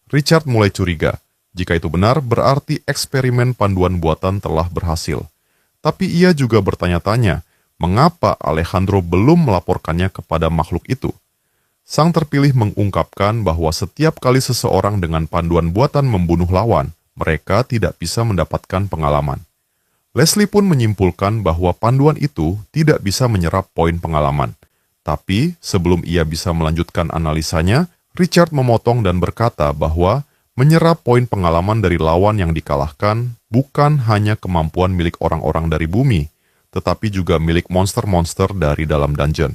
Richard mulai curiga. Jika itu benar, berarti eksperimen panduan buatan telah berhasil. Tapi ia juga bertanya-tanya, mengapa Alejandro belum melaporkannya kepada makhluk itu? Sang terpilih mengungkapkan bahwa setiap kali seseorang dengan panduan buatan membunuh lawan, mereka tidak bisa mendapatkan pengalaman. Leslie pun menyimpulkan bahwa panduan itu tidak bisa menyerap poin pengalaman. Tapi sebelum ia bisa melanjutkan analisanya, Richard memotong dan berkata bahwa menyerap poin pengalaman dari lawan yang dikalahkan bukan hanya kemampuan milik orang-orang dari bumi, tetapi juga milik monster-monster dari dalam dungeon.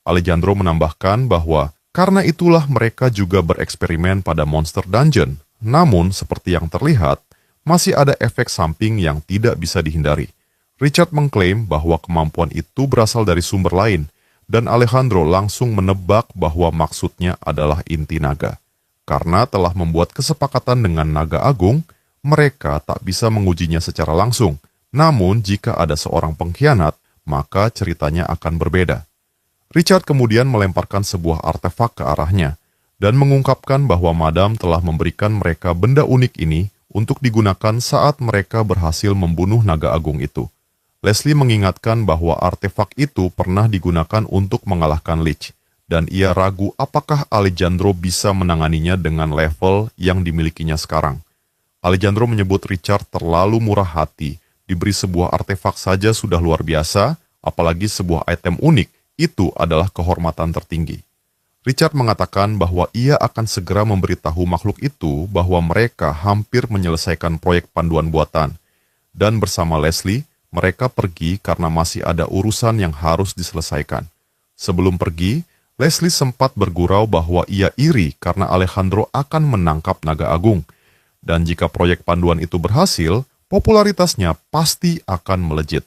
Alejandro menambahkan bahwa karena itulah mereka juga bereksperimen pada monster dungeon, namun seperti yang terlihat, masih ada efek samping yang tidak bisa dihindari. Richard mengklaim bahwa kemampuan itu berasal dari sumber lain, dan Alejandro langsung menebak bahwa maksudnya adalah inti naga. Karena telah membuat kesepakatan dengan naga agung, mereka tak bisa mengujinya secara langsung. Namun jika ada seorang pengkhianat, maka ceritanya akan berbeda. Richard kemudian melemparkan sebuah artefak ke arahnya, dan mengungkapkan bahwa Madam telah memberikan mereka benda unik ini untuk digunakan saat mereka berhasil membunuh naga agung itu. Leslie mengingatkan bahwa artefak itu pernah digunakan untuk mengalahkan Lich, dan ia ragu apakah Alejandro bisa menanganinya dengan level yang dimilikinya sekarang. Alejandro menyebut Richard terlalu murah hati, diberi sebuah artefak saja sudah luar biasa, apalagi sebuah item unik, itu adalah kehormatan tertinggi. Richard mengatakan bahwa ia akan segera memberitahu makhluk itu bahwa mereka hampir menyelesaikan proyek panduan buatan, dan bersama Leslie, mereka pergi karena masih ada urusan yang harus diselesaikan. Sebelum pergi, Leslie sempat bergurau bahwa ia iri karena Alejandro akan menangkap naga agung, dan jika proyek panduan itu berhasil, popularitasnya pasti akan melejit.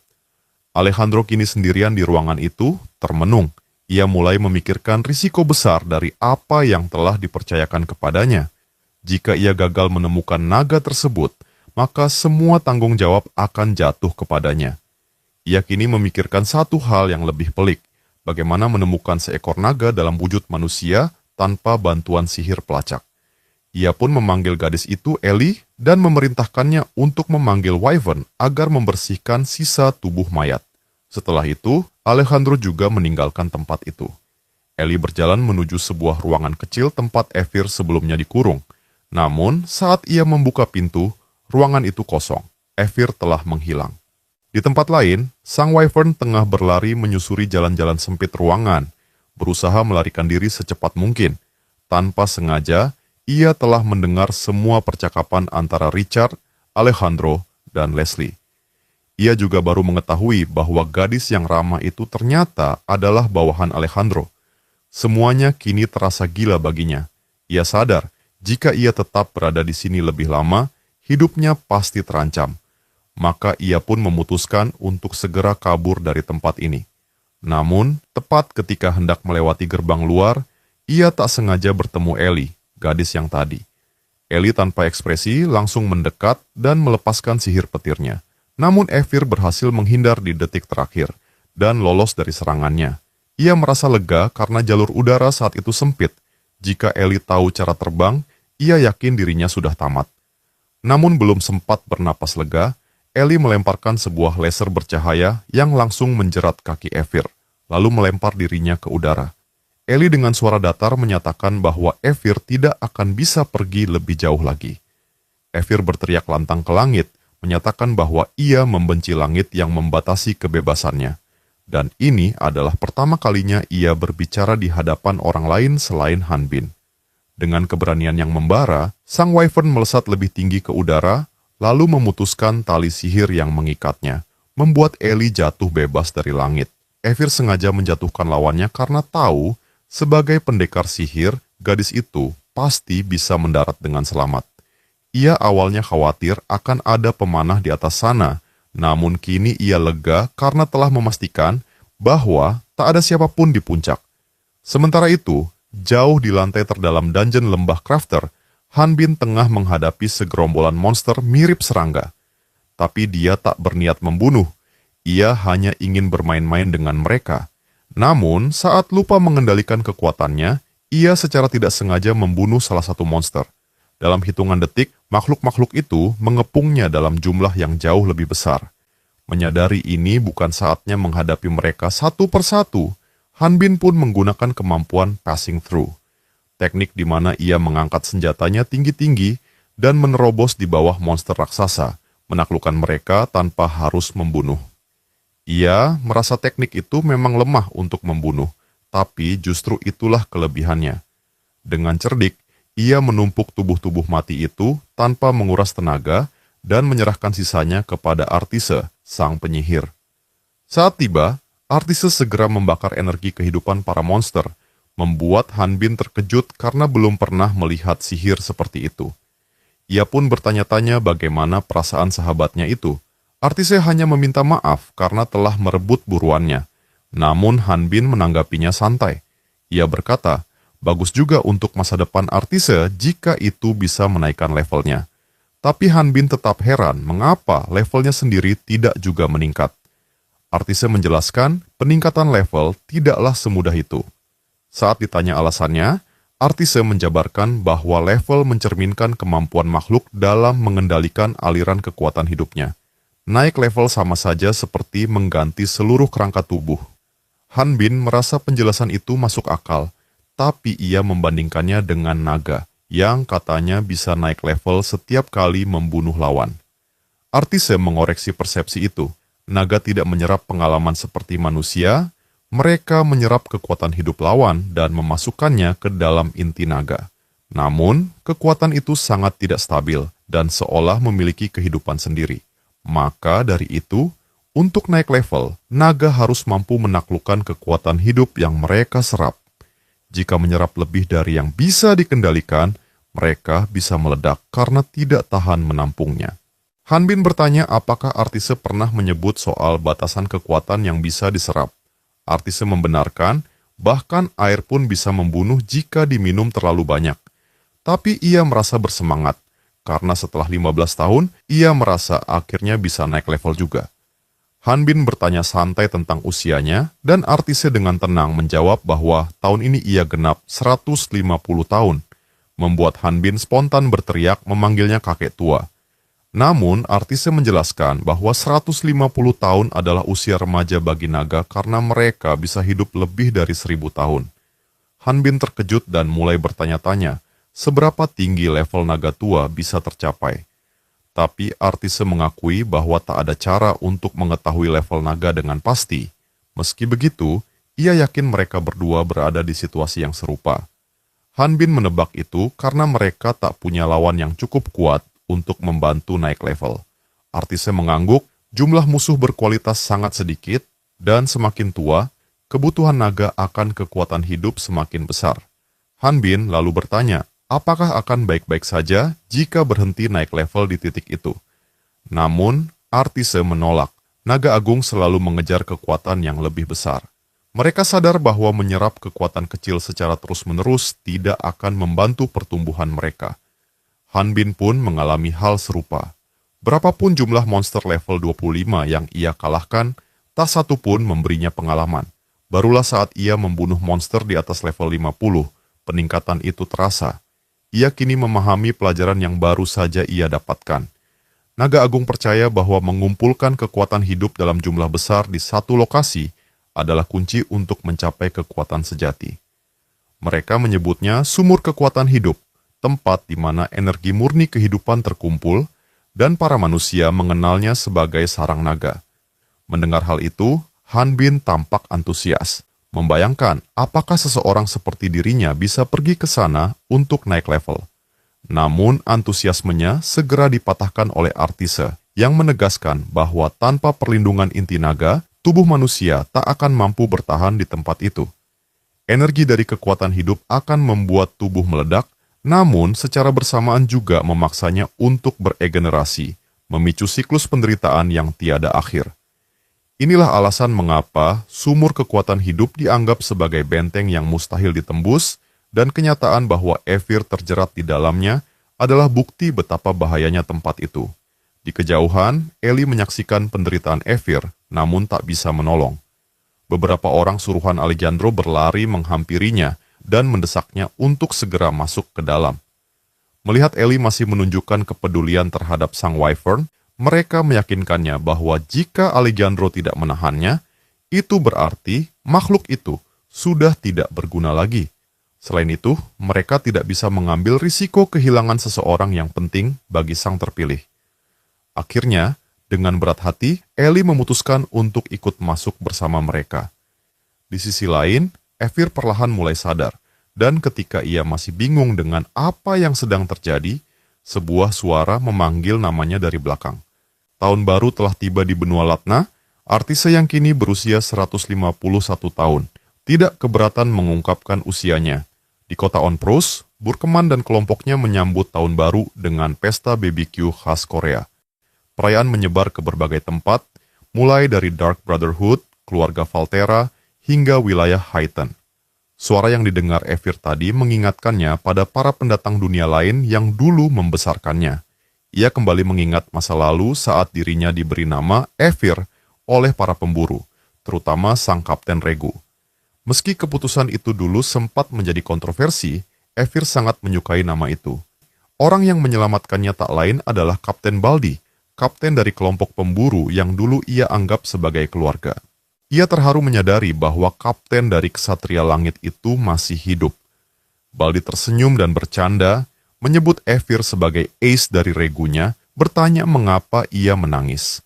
Alejandro kini sendirian di ruangan itu, termenung. Ia mulai memikirkan risiko besar dari apa yang telah dipercayakan kepadanya. Jika ia gagal menemukan naga tersebut, maka semua tanggung jawab akan jatuh kepadanya. Ia kini memikirkan satu hal yang lebih pelik, bagaimana menemukan seekor naga dalam wujud manusia tanpa bantuan sihir pelacak. Ia pun memanggil gadis itu Ellie dan memerintahkannya untuk memanggil Wyvern agar membersihkan sisa tubuh mayat. Setelah itu, Alejandro juga meninggalkan tempat itu. Ellie berjalan menuju sebuah ruangan kecil tempat Evir sebelumnya dikurung. Namun, saat ia membuka pintu, ruangan itu kosong. Evir telah menghilang. Di tempat lain, sang Wyvern tengah berlari menyusuri jalan-jalan sempit ruangan, berusaha melarikan diri secepat mungkin. Tanpa sengaja, ia telah mendengar semua percakapan antara Richard, Alejandro, dan Leslie. Ia juga baru mengetahui bahwa gadis yang ramah itu ternyata adalah bawahan Alejandro. Semuanya kini terasa gila baginya. Ia sadar, jika ia tetap berada di sini lebih lama, hidupnya pasti terancam. Maka ia pun memutuskan untuk segera kabur dari tempat ini. Namun, tepat ketika hendak melewati gerbang luar, ia tak sengaja bertemu Ellie, gadis yang tadi. Ellie tanpa ekspresi langsung mendekat dan melepaskan sihir petirnya. Namun Evir berhasil menghindar di detik terakhir dan lolos dari serangannya. Ia merasa lega karena jalur udara saat itu sempit. Jika Ellie tahu cara terbang, ia yakin dirinya sudah tamat. Namun belum sempat bernapas lega, Ellie melemparkan sebuah laser bercahaya yang langsung menjerat kaki Evir, lalu melempar dirinya ke udara. Ellie dengan suara datar menyatakan bahwa Evir tidak akan bisa pergi lebih jauh lagi. Evir berteriak lantang ke langit, menyatakan bahwa ia membenci langit yang membatasi kebebasannya. Dan ini adalah pertama kalinya ia berbicara di hadapan orang lain selain Hanbin. Dengan keberanian yang membara, sang Wyvern melesat lebih tinggi ke udara, lalu memutuskan tali sihir yang mengikatnya, membuat Ellie jatuh bebas dari langit. Evir sengaja menjatuhkan lawannya karena tahu, sebagai pendekar sihir, gadis itu pasti bisa mendarat dengan selamat. Ia awalnya khawatir akan ada pemanah di atas sana, namun kini ia lega karena telah memastikan bahwa tak ada siapapun di puncak. Sementara itu, jauh di lantai terdalam dungeon lembah Crafter, Hanbin tengah menghadapi segerombolan monster mirip serangga. Tapi dia tak berniat membunuh, ia hanya ingin bermain-main dengan mereka. Namun, saat lupa mengendalikan kekuatannya, ia secara tidak sengaja membunuh salah satu monster. Dalam hitungan detik, makhluk-makhluk itu mengepungnya dalam jumlah yang jauh lebih besar. Menyadari ini bukan saatnya menghadapi mereka satu persatu. Han Bin pun menggunakan kemampuan passing through. Teknik di mana ia mengangkat senjatanya tinggi-tinggi dan menerobos di bawah monster raksasa, menaklukkan mereka tanpa harus membunuh. Ia merasa teknik itu memang lemah untuk membunuh, tapi justru itulah kelebihannya. Dengan cerdik, ia menumpuk tubuh-tubuh mati itu tanpa menguras tenaga dan menyerahkan sisanya kepada Artise, sang penyihir. Saat tiba, Artise segera membakar energi kehidupan para monster, membuat Han Bin terkejut karena belum pernah melihat sihir seperti itu. Ia pun bertanya-tanya bagaimana perasaan sahabatnya itu. Artise hanya meminta maaf karena telah merebut buruannya. Namun Han Bin menanggapinya santai. Ia berkata, bagus juga untuk masa depan Artise jika itu bisa menaikkan levelnya. Tapi Han Bin tetap heran mengapa levelnya sendiri tidak juga meningkat. Artise menjelaskan peningkatan level tidaklah semudah itu. Saat ditanya alasannya, Artise menjabarkan bahwa level mencerminkan kemampuan makhluk dalam mengendalikan aliran kekuatan hidupnya. Naik level sama saja seperti mengganti seluruh kerangka tubuh. Han Bin merasa penjelasan itu masuk akal, tapi ia membandingkannya dengan naga, yang katanya bisa naik level setiap kali membunuh lawan. Artise mengoreksi persepsi itu. Naga tidak menyerap pengalaman seperti manusia, mereka menyerap kekuatan hidup lawan dan memasukkannya ke dalam inti naga. Namun, kekuatan itu sangat tidak stabil dan seolah memiliki kehidupan sendiri. Maka dari itu, untuk naik level, naga harus mampu menaklukkan kekuatan hidup yang mereka serap. Jika menyerap lebih dari yang bisa dikendalikan, mereka bisa meledak karena tidak tahan menampungnya. Han Bin bertanya apakah Artise pernah menyebut soal batasan kekuatan yang bisa diserap. Artise membenarkan, bahkan air pun bisa membunuh jika diminum terlalu banyak. Tapi ia merasa bersemangat, karena setelah 15 tahun, ia merasa akhirnya bisa naik level juga. Han Bin bertanya santai tentang usianya, dan Artise dengan tenang menjawab bahwa tahun ini ia genap 150 tahun, membuat Han Bin spontan berteriak memanggilnya kakek tua. Namun, Artise menjelaskan bahwa 150 tahun adalah usia remaja bagi naga karena mereka bisa hidup lebih dari 1000 tahun. Han Bin terkejut dan mulai bertanya-tanya, seberapa tinggi level naga tua bisa tercapai. Tapi Artise mengakui bahwa tak ada cara untuk mengetahui level naga dengan pasti. Meski begitu, ia yakin mereka berdua berada di situasi yang serupa. Han Bin menebak itu karena mereka tak punya lawan yang cukup kuat untuk membantu naik level. Artise mengangguk, jumlah musuh berkualitas sangat sedikit, dan semakin tua, kebutuhan naga akan kekuatan hidup semakin besar. Han Bin lalu bertanya, apakah akan baik-baik saja jika berhenti naik level di titik itu? Namun, Artise menolak. Naga Agung selalu mengejar kekuatan yang lebih besar. Mereka sadar bahwa menyerap kekuatan kecil secara terus-menerus tidak akan membantu pertumbuhan mereka. Han Bin pun mengalami hal serupa. Berapapun jumlah monster level 25 yang ia kalahkan, tak satu pun memberinya pengalaman. Barulah saat ia membunuh monster di atas level 50, peningkatan itu terasa. Ia kini memahami pelajaran yang baru saja ia dapatkan. Naga Agung percaya bahwa mengumpulkan kekuatan hidup dalam jumlah besar di satu lokasi adalah kunci untuk mencapai kekuatan sejati. Mereka menyebutnya sumur kekuatan hidup, tempat di mana energi murni kehidupan terkumpul, dan para manusia mengenalnya sebagai sarang naga. Mendengar hal itu, Han Bin tampak antusias. Membayangkan apakah seseorang seperti dirinya bisa pergi ke sana untuk naik level. Namun antusiasmenya segera dipatahkan oleh Artise yang menegaskan bahwa tanpa perlindungan inti naga, tubuh manusia tak akan mampu bertahan di tempat itu. Energi dari kekuatan hidup akan membuat tubuh meledak, namun secara bersamaan juga memaksanya untuk beregenerasi, memicu siklus penderitaan yang tiada akhir. Inilah alasan mengapa sumur kekuatan hidup dianggap sebagai benteng yang mustahil ditembus, dan kenyataan bahwa Evir terjerat di dalamnya adalah bukti betapa bahayanya tempat itu. Di kejauhan, Eli menyaksikan penderitaan Evir, namun tak bisa menolong. Beberapa orang suruhan Alejandro berlari menghampirinya dan mendesaknya untuk segera masuk ke dalam. Melihat Eli masih menunjukkan kepedulian terhadap sang wyvern, mereka meyakinkannya bahwa jika Alejandro tidak menahannya, itu berarti makhluk itu sudah tidak berguna lagi. Selain itu, mereka tidak bisa mengambil risiko kehilangan seseorang yang penting bagi sang terpilih. Akhirnya, dengan berat hati, Eli memutuskan untuk ikut masuk bersama mereka. Di sisi lain, Evir perlahan mulai sadar, dan ketika ia masih bingung dengan apa yang sedang terjadi, sebuah suara memanggil namanya dari belakang. Tahun baru telah tiba di benua Latna, artis yang kini berusia 151 tahun. Tidak keberatan mengungkapkan usianya. Di kota Onprus, Burkeman dan kelompoknya menyambut tahun baru dengan pesta BBQ khas Korea. Perayaan menyebar ke berbagai tempat, mulai dari Dark Brotherhood, keluarga Valtera, hingga wilayah Haiten. Suara yang didengar Evir tadi mengingatkannya pada para pendatang dunia lain yang dulu membesarkannya. Ia kembali mengingat masa lalu saat dirinya diberi nama Evir oleh para pemburu, terutama sang Kapten Regu. Meski keputusan itu dulu sempat menjadi kontroversi, Evir sangat menyukai nama itu. Orang yang menyelamatkannya tak lain adalah Kapten Baldi, kapten dari kelompok pemburu yang dulu ia anggap sebagai keluarga. Ia terharu menyadari bahwa kapten dari Ksatria Langit itu masih hidup. Baldi tersenyum dan bercanda, menyebut Evir sebagai ace dari regunya, bertanya mengapa ia menangis.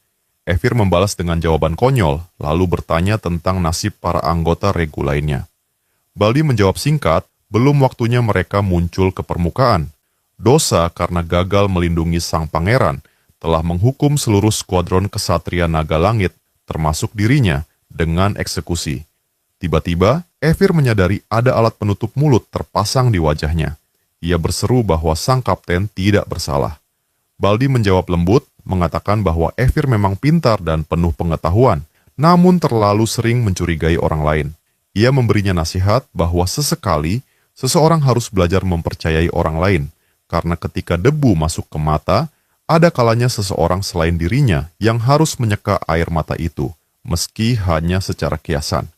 Evir membalas dengan jawaban konyol, lalu bertanya tentang nasib para anggota regu lainnya. Baldi menjawab singkat, belum waktunya mereka muncul ke permukaan. Dosa karena gagal melindungi sang pangeran telah menghukum seluruh skuadron Ksatria Naga Langit, termasuk dirinya, dengan eksekusi. Tiba-tiba, Evir menyadari ada alat penutup mulut terpasang di wajahnya. Ia berseru bahwa sang kapten tidak bersalah. Baldi menjawab lembut, mengatakan bahwa Evir memang pintar dan penuh pengetahuan, namun terlalu sering mencurigai orang lain. Ia memberinya nasihat bahwa sesekali, seseorang harus belajar mempercayai orang lain, karena ketika debu masuk ke mata, ada kalanya seseorang selain dirinya yang harus menyeka air mata itu, meski hanya secara kiasan.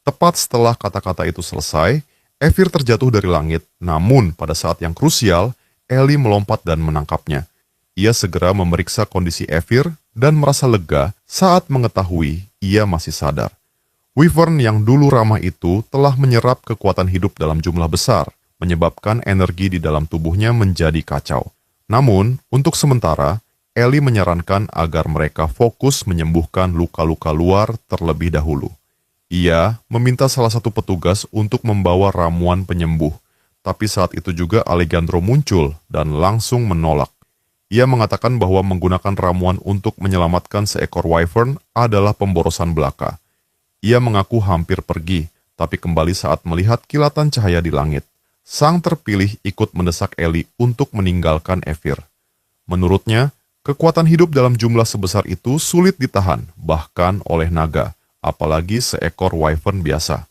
Tepat setelah kata-kata itu selesai, Evir terjatuh dari langit, namun pada saat yang krusial, Eli melompat dan menangkapnya. Ia segera memeriksa kondisi Evir dan merasa lega saat mengetahui ia masih sadar. Wyvern yang dulu ramah itu telah menyerap kekuatan hidup dalam jumlah besar, menyebabkan energi di dalam tubuhnya menjadi kacau. Namun, untuk sementara, Eli menyarankan agar mereka fokus menyembuhkan luka-luka luar terlebih dahulu. Ia meminta salah satu petugas untuk membawa ramuan penyembuh, tapi saat itu juga Alejandro muncul dan langsung menolak. Ia mengatakan bahwa menggunakan ramuan untuk menyelamatkan seekor wyvern adalah pemborosan belaka. Ia mengaku hampir pergi, tapi kembali saat melihat kilatan cahaya di langit. Sang terpilih ikut mendesak Eli untuk meninggalkan Evir. Menurutnya, kekuatan hidup dalam jumlah sebesar itu sulit ditahan, bahkan oleh naga, apalagi seekor wyvern biasa.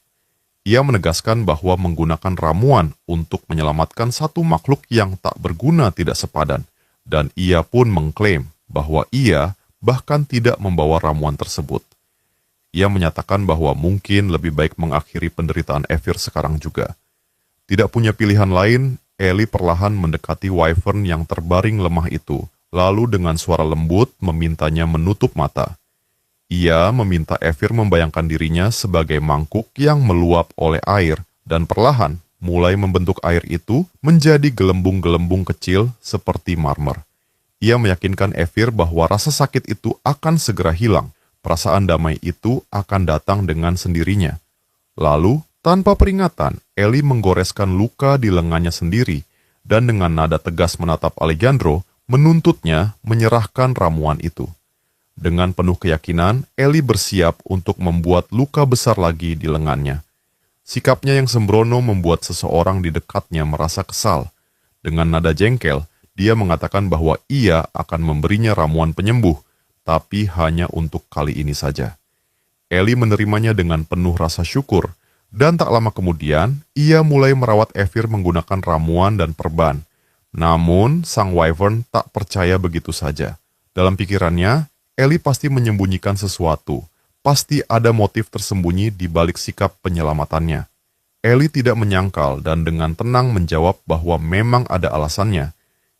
Ia menegaskan bahwa menggunakan ramuan untuk menyelamatkan satu makhluk yang tak berguna tidak sepadan, dan ia pun mengklaim bahwa ia bahkan tidak membawa ramuan tersebut. Ia menyatakan bahwa mungkin lebih baik mengakhiri penderitaan Evir sekarang juga. Tidak punya pilihan lain, Eli perlahan mendekati wyvern yang terbaring lemah itu, lalu dengan suara lembut memintanya menutup mata. Ia meminta Evir membayangkan dirinya sebagai mangkuk yang meluap oleh air, dan perlahan mulai membentuk air itu menjadi gelembung-gelembung kecil seperti marmer. Ia meyakinkan Evir bahwa rasa sakit itu akan segera hilang, perasaan damai itu akan datang dengan sendirinya. Lalu, tanpa peringatan, Eli menggoreskan luka di lengannya sendiri, dan dengan nada tegas menatap Alejandro, menuntutnya menyerahkan ramuan itu. Dengan penuh keyakinan, Eli bersiap untuk membuat luka besar lagi di lengannya. Sikapnya yang sembrono membuat seseorang di dekatnya merasa kesal. Dengan nada jengkel, dia mengatakan bahwa ia akan memberinya ramuan penyembuh, tapi hanya untuk kali ini saja. Eli menerimanya dengan penuh rasa syukur, dan tak lama kemudian, ia mulai merawat Evir menggunakan ramuan dan perban. Namun, sang wyvern tak percaya begitu saja. Dalam pikirannya, Eli pasti menyembunyikan sesuatu. Pasti ada motif tersembunyi di balik sikap penyelamatannya. Eli tidak menyangkal dan dengan tenang menjawab bahwa memang ada alasannya.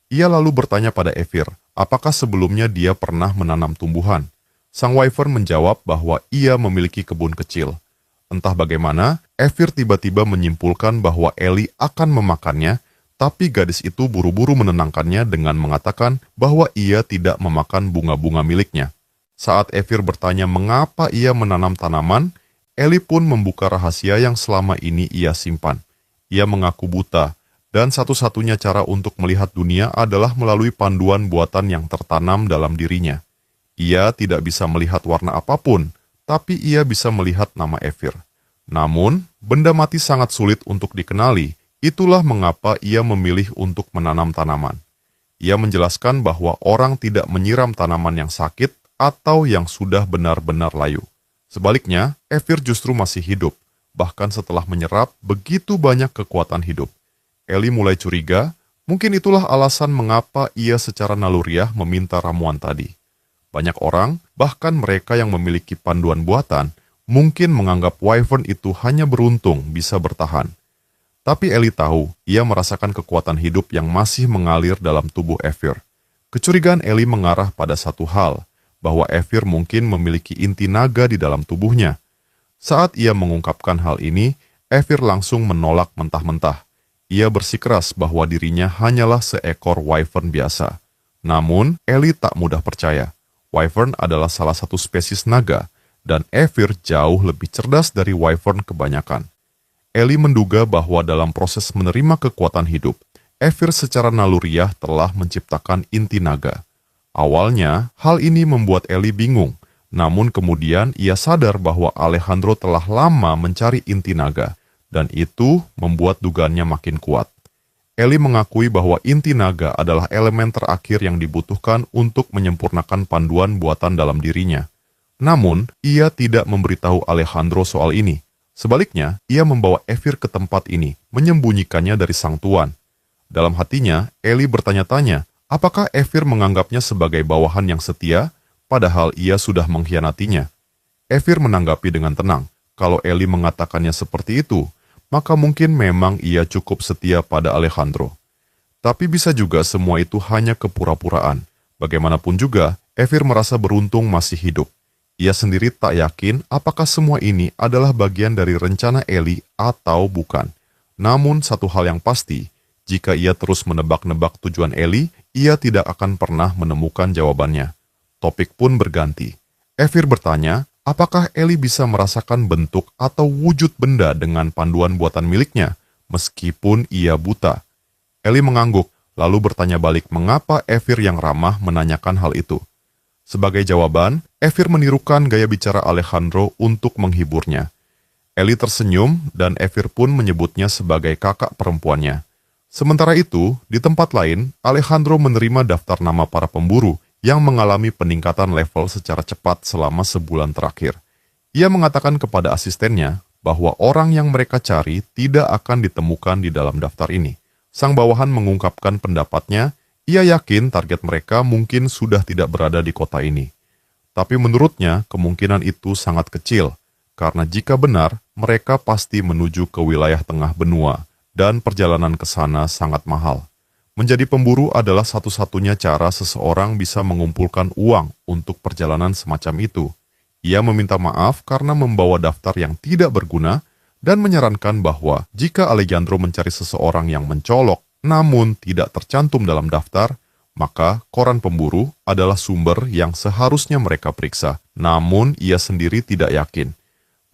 Ia lalu bertanya pada Evir, apakah sebelumnya dia pernah menanam tumbuhan. Sang Wyvern menjawab bahwa ia memiliki kebun kecil. Entah bagaimana, Evir tiba-tiba menyimpulkan bahwa Ellie akan memakannya, tapi gadis itu buru-buru menenangkannya dengan mengatakan bahwa ia tidak memakan bunga-bunga miliknya. Saat Evir bertanya mengapa ia menanam tanaman, Ellie pun membuka rahasia yang selama ini ia simpan. Ia mengaku buta, dan satu-satunya cara untuk melihat dunia adalah melalui panduan buatan yang tertanam dalam dirinya. Ia tidak bisa melihat warna apapun, tapi ia bisa melihat nama Evir. Namun, benda mati sangat sulit untuk dikenali, itulah mengapa ia memilih untuk menanam tanaman. Ia menjelaskan bahwa orang tidak menyiram tanaman yang sakit atau yang sudah benar-benar layu. Sebaliknya, Evir justru masih hidup, bahkan setelah menyerap begitu banyak kekuatan hidup. Ellie mulai curiga, mungkin itulah alasan mengapa ia secara naluriah meminta ramuan tadi. Banyak orang, bahkan mereka yang memiliki panduan buatan, mungkin menganggap Wyvern itu hanya beruntung bisa bertahan. Tapi Ellie tahu, ia merasakan kekuatan hidup yang masih mengalir dalam tubuh Evir. Kecurigaan Ellie mengarah pada satu hal, bahwa Evir mungkin memiliki inti naga di dalam tubuhnya. Saat ia mengungkapkan hal ini, Evir langsung menolak mentah-mentah. Ia bersikeras bahwa dirinya hanyalah seekor Wyvern biasa. Namun, Ellie tak mudah percaya. Wyvern adalah salah satu spesies naga, dan Evir jauh lebih cerdas dari Wyvern kebanyakan. Ellie menduga bahwa dalam proses menerima kekuatan hidup, Evir secara naluriah telah menciptakan inti naga. Awalnya, hal ini membuat Ellie bingung, namun kemudian ia sadar bahwa Alejandro telah lama mencari inti naga, dan itu membuat dugaannya makin kuat. Ellie mengakui bahwa inti naga adalah elemen terakhir yang dibutuhkan untuk menyempurnakan panduan buatan dalam dirinya. Namun, ia tidak memberitahu Alejandro soal ini. Sebaliknya, ia membawa Evir ke tempat ini, menyembunyikannya dari sang tuan. Dalam hatinya, Ellie bertanya-tanya, apakah Evir menganggapnya sebagai bawahan yang setia, padahal ia sudah mengkhianatinya. Evir menanggapi dengan tenang, kalau Ellie mengatakannya seperti itu, maka mungkin memang ia cukup setia pada Alejandro. Tapi bisa juga semua itu hanya kepura-puraan. Bagaimanapun juga, Evir merasa beruntung masih hidup. Ia sendiri tak yakin apakah semua ini adalah bagian dari rencana Ellie atau bukan. Namun satu hal yang pasti, jika ia terus menebak-nebak tujuan Ellie, ia tidak akan pernah menemukan jawabannya. Topik pun berganti. Evir bertanya, apakah Ellie bisa merasakan bentuk atau wujud benda dengan panduan buatan miliknya, meskipun ia buta? Ellie mengangguk, lalu bertanya balik mengapa Evir yang ramah menanyakan hal itu. Sebagai jawaban, Evir menirukan gaya bicara Alejandro untuk menghiburnya. Ellie tersenyum dan Evir pun menyebutnya sebagai kakak perempuannya. Sementara itu, di tempat lain, Alejandro menerima daftar nama para pemburu yang mengalami peningkatan level secara cepat selama sebulan terakhir. Ia mengatakan kepada asistennya bahwa orang yang mereka cari tidak akan ditemukan di dalam daftar ini. Sang bawahan mengungkapkan pendapatnya, ia yakin target mereka mungkin sudah tidak berada di kota ini. Tapi menurutnya, kemungkinan itu sangat kecil, karena jika benar, mereka pasti menuju ke wilayah tengah benua, dan perjalanan ke sana sangat mahal. Menjadi pemburu adalah satu-satunya cara seseorang bisa mengumpulkan uang untuk perjalanan semacam itu. Ia meminta maaf karena membawa daftar yang tidak berguna dan menyarankan bahwa jika Alejandro mencari seseorang yang mencolok namun tidak tercantum dalam daftar, maka koran pemburu adalah sumber yang seharusnya mereka periksa. Namun ia sendiri tidak yakin.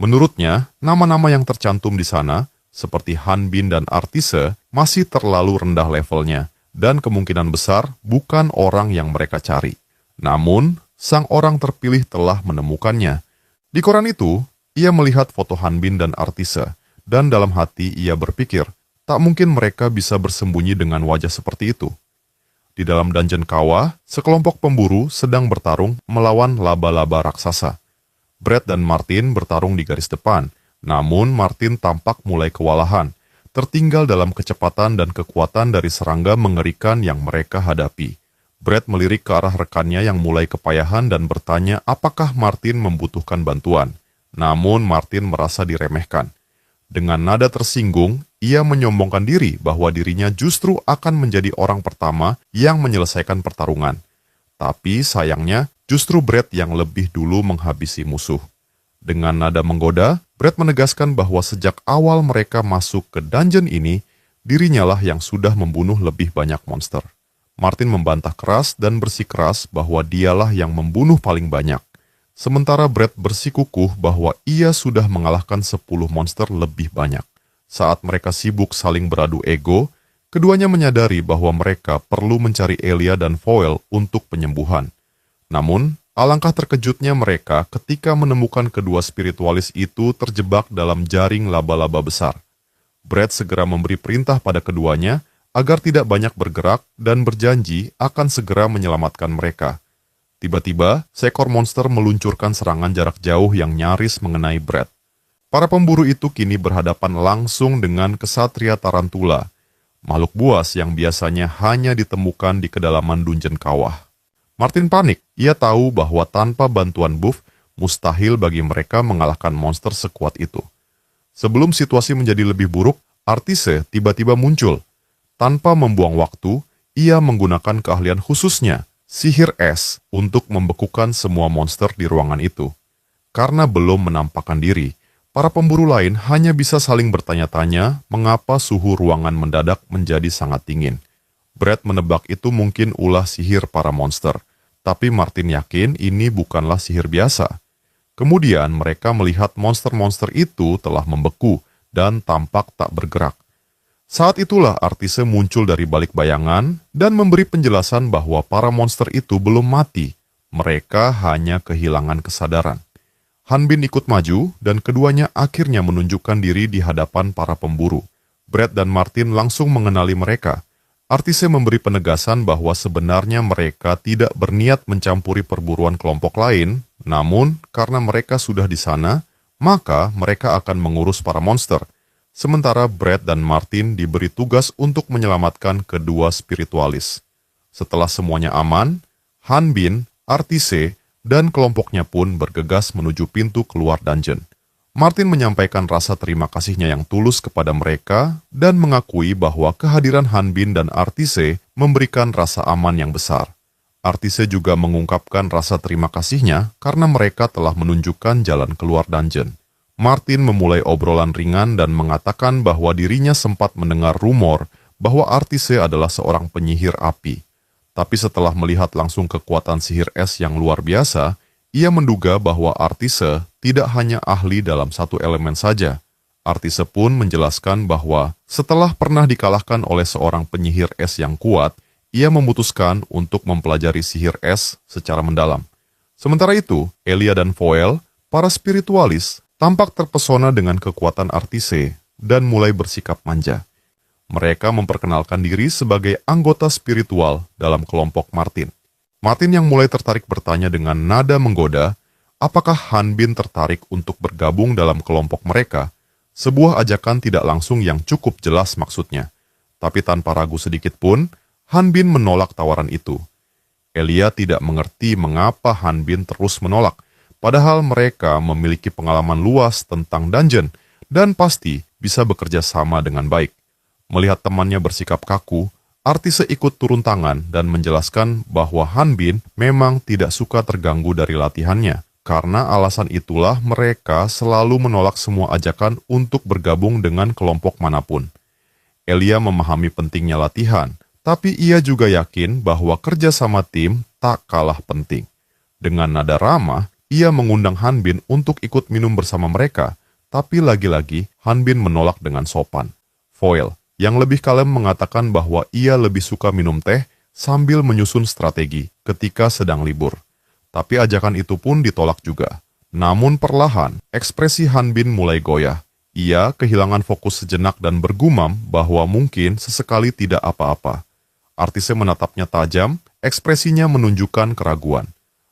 Menurutnya, nama-nama yang tercantum di sana, seperti Han Bin dan Artise, masih terlalu rendah levelnya. Dan kemungkinan besar bukan orang yang mereka cari. Namun, sang orang terpilih telah menemukannya. Di koran itu, ia melihat foto Han Bin dan Artise, dan dalam hati ia berpikir, tak mungkin mereka bisa bersembunyi dengan wajah seperti itu. Di dalam dungeon kawah, sekelompok pemburu sedang bertarung melawan laba-laba raksasa. Brett dan Martin bertarung di garis depan, namun Martin tampak mulai kewalahan, tertinggal dalam kecepatan dan kekuatan dari serangga mengerikan yang mereka hadapi. Brett melirik ke arah rekannya yang mulai kepayahan dan bertanya apakah Martin membutuhkan bantuan. Namun Martin merasa diremehkan. Dengan nada tersinggung, ia menyombongkan diri bahwa dirinya justru akan menjadi orang pertama yang menyelesaikan pertarungan. Tapi sayangnya, justru Brad yang lebih dulu menghabisi musuh. Dengan nada menggoda, Brad menegaskan bahwa sejak awal mereka masuk ke dungeon ini, dirinya lah yang sudah membunuh lebih banyak monster. Martin membantah keras dan bersikeras bahwa dialah yang membunuh paling banyak. Sementara Brad bersikukuh bahwa ia sudah mengalahkan 10 monster lebih banyak. Saat mereka sibuk saling beradu ego, keduanya menyadari bahwa mereka perlu mencari Elia dan Foel untuk penyembuhan. Namun, alangkah terkejutnya mereka ketika menemukan kedua spiritualis itu terjebak dalam jaring laba-laba besar. Brad segera memberi perintah pada keduanya agar tidak banyak bergerak dan berjanji akan segera menyelamatkan mereka. Tiba-tiba, seekor monster meluncurkan serangan jarak jauh yang nyaris mengenai Brad. Para pemburu itu kini berhadapan langsung dengan kesatria Tarantula, makhluk buas yang biasanya hanya ditemukan di kedalaman dungeon kawah. Martin panik, ia tahu bahwa tanpa bantuan buff, mustahil bagi mereka mengalahkan monster sekuat itu. Sebelum situasi menjadi lebih buruk, Artise tiba-tiba muncul. Tanpa membuang waktu, ia menggunakan keahlian khususnya, sihir es, untuk membekukan semua monster di ruangan itu. Karena belum menampakkan diri, para pemburu lain hanya bisa saling bertanya-tanya mengapa suhu ruangan mendadak menjadi sangat dingin. Brad menebak itu mungkin ulah sihir para monster, tapi Martin yakin ini bukanlah sihir biasa. Kemudian mereka melihat monster-monster itu telah membeku dan tampak tak bergerak. Saat itulah Artise muncul dari balik bayangan dan memberi penjelasan bahwa para monster itu belum mati, mereka hanya kehilangan kesadaran. Han Bin ikut maju dan keduanya akhirnya menunjukkan diri di hadapan para pemburu. Brad dan Martin langsung mengenali mereka. Artise memberi penegasan bahwa sebenarnya mereka tidak berniat mencampuri perburuan kelompok lain, namun karena mereka sudah di sana, maka mereka akan mengurus para monster. Sementara Brad dan Martin diberi tugas untuk menyelamatkan kedua spiritualis. Setelah semuanya aman, Han Bin, Artise, dan kelompoknya pun bergegas menuju pintu keluar dungeon. Martin menyampaikan rasa terima kasihnya yang tulus kepada mereka dan mengakui bahwa kehadiran Han Bin dan Artise memberikan rasa aman yang besar. Artise juga mengungkapkan rasa terima kasihnya karena mereka telah menunjukkan jalan keluar dungeon. Martin memulai obrolan ringan dan mengatakan bahwa dirinya sempat mendengar rumor bahwa Artise adalah seorang penyihir api. Tapi setelah melihat langsung kekuatan sihir es yang luar biasa, ia menduga bahwa Artise tidak hanya ahli dalam satu elemen saja. Artise pun menjelaskan bahwa setelah pernah dikalahkan oleh seorang penyihir es yang kuat, ia memutuskan untuk mempelajari sihir es secara mendalam. Sementara itu, Elia dan Foel, para spiritualis, tampak terpesona dengan kekuatan Artise dan mulai bersikap manja. Mereka memperkenalkan diri sebagai anggota spiritual dalam kelompok Martin. Martin yang mulai tertarik bertanya dengan nada menggoda, apakah Han Bin tertarik untuk bergabung dalam kelompok mereka? Sebuah ajakan tidak langsung yang cukup jelas maksudnya. Tapi tanpa ragu sedikit pun, Han Bin menolak tawaran itu. Elia tidak mengerti mengapa Han Bin terus menolak, padahal mereka memiliki pengalaman luas tentang dungeon dan pasti bisa bekerja sama dengan baik. Melihat temannya bersikap kaku, Artise ikut turun tangan dan menjelaskan bahwa Han Bin memang tidak suka terganggu dari latihannya. Karena alasan itulah mereka selalu menolak semua ajakan untuk bergabung dengan kelompok manapun. Elia memahami pentingnya latihan, tapi ia juga yakin bahwa kerja sama tim tak kalah penting. Dengan nada ramah, ia mengundang Han Bin untuk ikut minum bersama mereka, tapi lagi-lagi Han Bin menolak dengan sopan. Foel, yang lebih kalem mengatakan bahwa ia lebih suka minum teh sambil menyusun strategi ketika sedang libur. Tapi ajakan itu pun ditolak juga. Namun perlahan, ekspresi Han Bin mulai goyah. Ia kehilangan fokus sejenak dan bergumam bahwa mungkin sesekali tidak apa-apa. Artise menatapnya tajam, ekspresinya menunjukkan keraguan.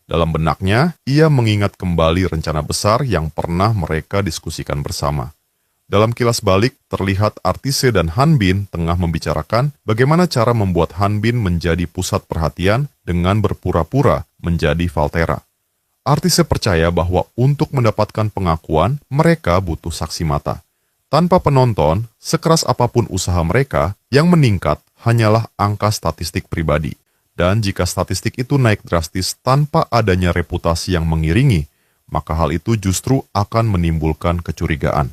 Dalam benaknya, ia mengingat kembali rencana besar yang pernah mereka diskusikan bersama. Dalam kilas balik, terlihat Artise dan Han Bin tengah membicarakan bagaimana cara membuat Han Bin menjadi pusat perhatian dengan berpura-pura menjadi Valtera. Artise percaya bahwa untuk mendapatkan pengakuan, mereka butuh saksi mata. Tanpa penonton, sekeras apapun usaha mereka, yang meningkat hanyalah angka statistik pribadi. Dan jika statistik itu naik drastis tanpa adanya reputasi yang mengiringi, maka hal itu justru akan menimbulkan kecurigaan.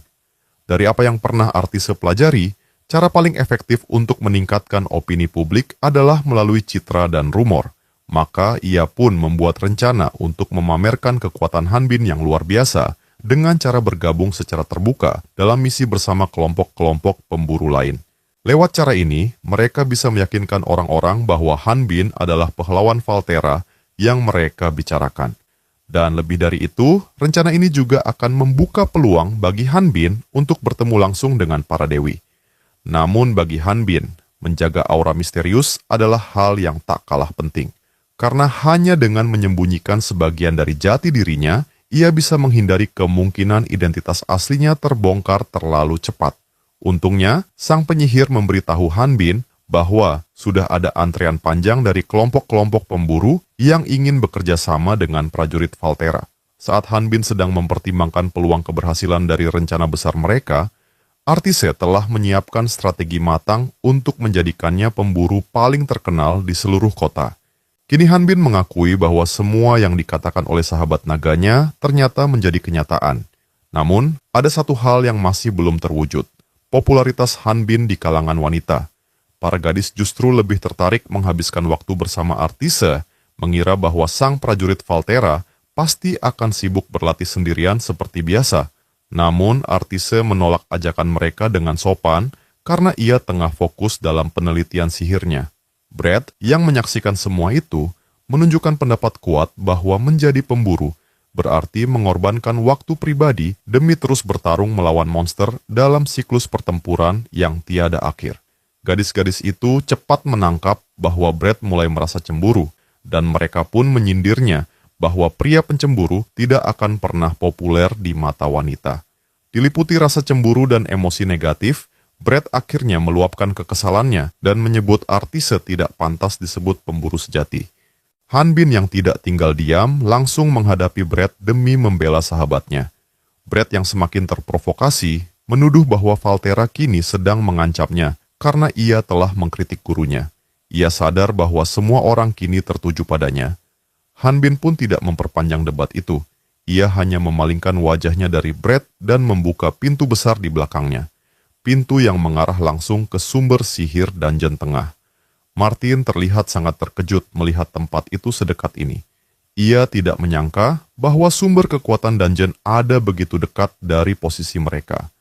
Dari apa yang pernah Artise pelajari, cara paling efektif untuk meningkatkan opini publik adalah melalui citra dan rumor. Maka ia pun membuat rencana untuk memamerkan kekuatan Hanbin yang luar biasa dengan cara bergabung secara terbuka dalam misi bersama kelompok-kelompok pemburu lain. Lewat cara ini, mereka bisa meyakinkan orang-orang bahwa Hanbin adalah pahlawan Valtera yang mereka bicarakan. Dan lebih dari itu, rencana ini juga akan membuka peluang bagi Hanbin untuk bertemu langsung dengan para dewi. Namun bagi Hanbin, menjaga aura misterius adalah hal yang tak kalah penting. Karena hanya dengan menyembunyikan sebagian dari jati dirinya, ia bisa menghindari kemungkinan identitas aslinya terbongkar terlalu cepat. Untungnya, sang penyihir memberitahu Hanbin bahwa sudah ada antrean panjang dari kelompok-kelompok pemburu yang ingin bekerja sama dengan prajurit Valtera. Saat Hanbin sedang mempertimbangkan peluang keberhasilan dari rencana besar mereka, Artise telah menyiapkan strategi matang untuk menjadikannya pemburu paling terkenal di seluruh kota. Kini Hanbin mengakui bahwa semua yang dikatakan oleh sahabat naganya ternyata menjadi kenyataan. Namun, ada satu hal yang masih belum terwujud. Popularitas Hanbin di kalangan wanita. Para gadis justru lebih tertarik menghabiskan waktu bersama Artise, mengira bahwa sang prajurit Valtera pasti akan sibuk berlatih sendirian seperti biasa. Namun Artise menolak ajakan mereka dengan sopan karena ia tengah fokus dalam penelitian sihirnya. Brad yang menyaksikan semua itu menunjukkan pendapat kuat bahwa menjadi pemburu berarti mengorbankan waktu pribadi demi terus bertarung melawan monster dalam siklus pertempuran yang tiada akhir. Gadis-gadis itu cepat menangkap bahwa Brad mulai merasa cemburu, dan mereka pun menyindirnya bahwa pria pencemburu tidak akan pernah populer di mata wanita. Diliputi rasa cemburu dan emosi negatif, Brad akhirnya meluapkan kekesalannya dan menyebut Artise tidak pantas disebut pemburu sejati. Hanbin yang tidak tinggal diam langsung menghadapi Brad demi membela sahabatnya. Brad yang semakin terprovokasi menuduh bahwa Valtera kini sedang mengancamnya karena ia telah mengkritik gurunya. Ia sadar bahwa semua orang kini tertuju padanya. Hanbin pun tidak memperpanjang debat itu. Ia hanya memalingkan wajahnya dari Brad dan membuka pintu besar di belakangnya. Pintu yang mengarah langsung ke sumber sihir Dungeon Tengah. Martin terlihat sangat terkejut melihat tempat itu sedekat ini. Ia tidak menyangka bahwa sumber kekuatan dungeon ada begitu dekat dari posisi mereka.